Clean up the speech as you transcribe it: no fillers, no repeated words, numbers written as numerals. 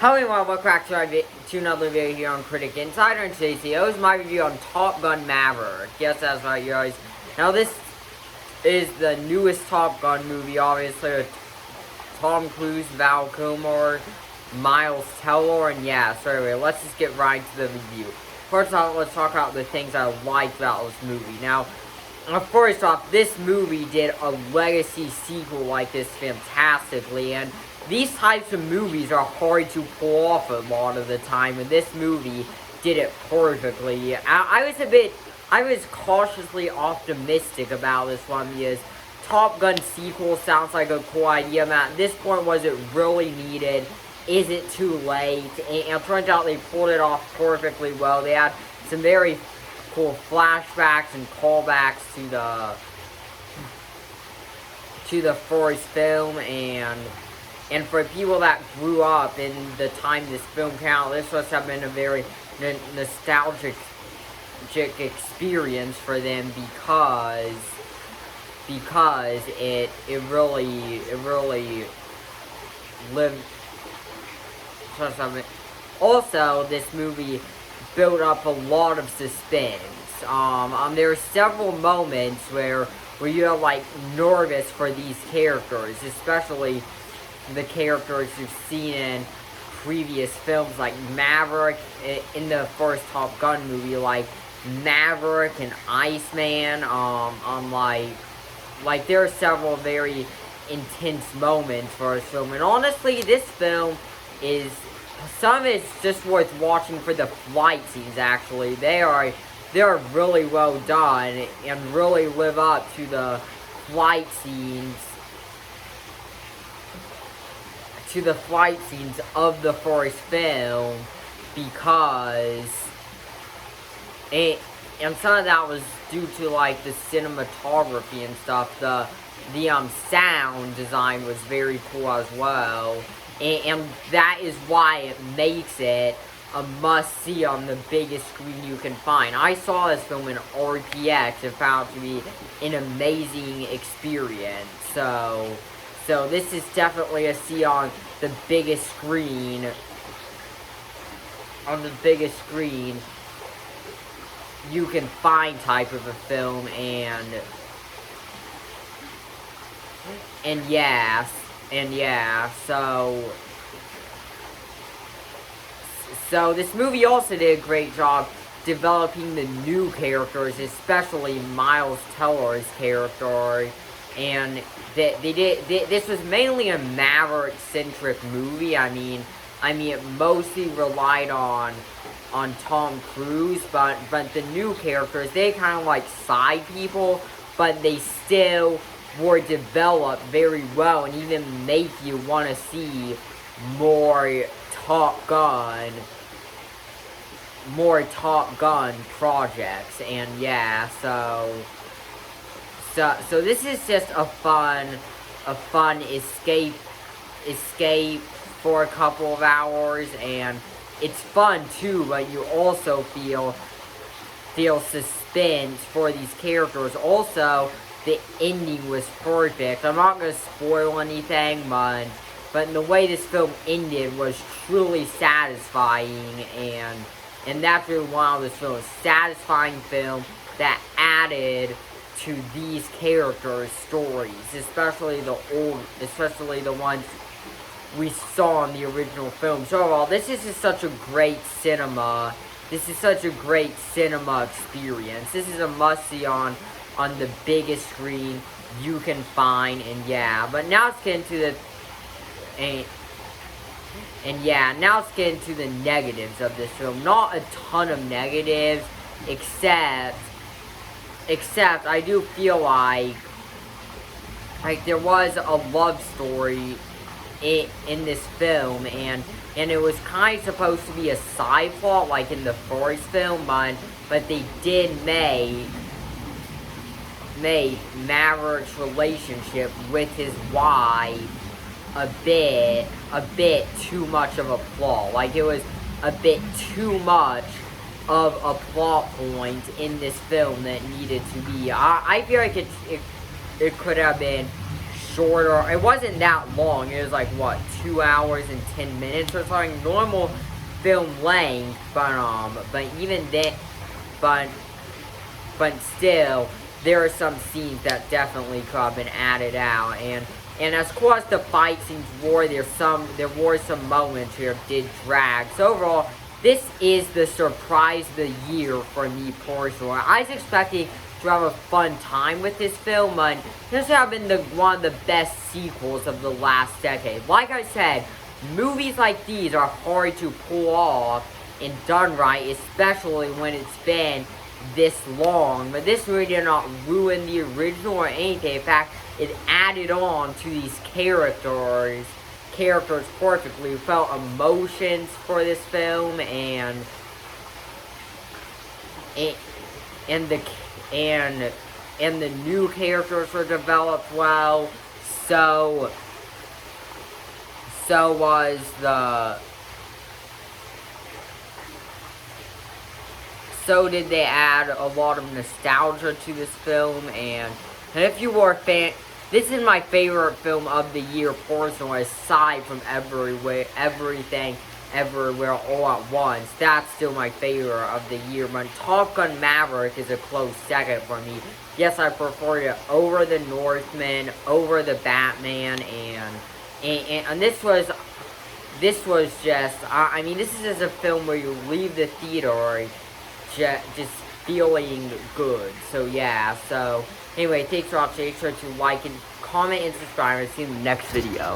Hello everyone, welcome back to another video here on Critic Insider, and today's video is my review on Top Gun Maverick. Yes, that's right, you guys. Now this is the newest Top Gun movie, obviously, with Tom Cruise, Val Kilmer, Miles Teller, and yeah, so anyway, let's just get right to the review. First off, let's talk about the things I liked about this movie. Now, first off, this movie did a legacy sequel like this fantastically, and these types of movies are hard to pull off a lot of the time, and this movie did it perfectly. I was cautiously optimistic about this one because Top Gun sequel sounds like a cool idea, and at this point, was it really needed? Is it too late? And it turns out they pulled it off perfectly well. They had some very cool flashbacks and callbacks to the first film, and for people that grew up in the time this film came out, this must have been a very nostalgic experience for them because it really lived. Also, this movie built up a lot of suspense. There are several moments where you're like nervous for these characters, especially the characters you've seen in previous films, like Maverick in the first Top Gun movie, like Maverick and Iceman. Like there are several very intense moments for this film, and honestly, this film is, some of it's just worth watching for the flight scenes. Actually, they are really well done and really live up to the flight scenes of the first film, because and some of that was due to like the cinematography and stuff. The sound design was very cool as well, and that is why it makes it a must-see on the biggest screen you can find. I saw this film in RPX and found it to be an amazing experience. So this is definitely a see on the biggest screen. On the biggest screen you can find type of a film, and yeah, so this movie also did a great job developing the new characters, especially Miles Teller's character. And this was mainly a Maverick-centric movie. I mean, it mostly relied on Tom Cruise, but the new characters, they kind of like side people, but they still were developed very well, and even make you want to see more Top Gun projects. And yeah, so this is just a fun escape for a couple of hours, and it's fun too, but you also feel suspense for these characters. Also, the ending was perfect. I'm not going to spoil anything, but the way this film ended was truly satisfying, and that's really why this film is a satisfying film that added to these characters' stories, especially the ones we saw in the original film. So overall, this is just such a great cinema. This is such a great cinema experience. This is a must-see on the biggest screen you can find, and yeah. But now let's get into now let's get into the negatives of this film. Not a ton of negatives, except I do feel like there was a love story in this film, and it was kind of supposed to be a side plot like in the first film, but they did make Maverick's relationship with his wife a bit too much of a flaw. Like, it was a bit too much of a plot point in this film that needed to be. I feel like it could have been shorter. It wasn't that long. It was like, what, 2 hours and 10 minutes or something. Normal film length, but even then, but still, there are some scenes that definitely could have been added out. And as cool as the fight scenes were, there were some moments here that did drag. So overall, this is the surprise of the year for me personally. I was expecting to have a fun time with this film, and this has been one of the best sequels of the last decade. Like I said, movies like these are hard to pull off and done right, especially when it's been this long. But this movie did not ruin the original or anything. In fact, it added on to these characters perfectly. We felt emotions for this film, and the new characters were developed well. So did they add a lot of nostalgia to this film, and if you were a fan, this is my favorite film of the year personally, aside from everything, everywhere, all at once. That's still my favorite of the year, but Top Gun Maverick is a close second for me. Yes, I prefer it over The Northman, over The Batman, and this was just, I mean, this is just a film where you leave the theater just feeling good. So yeah, so anyway, thanks for watching. Make sure to like and comment and subscribe, and see you in the next video.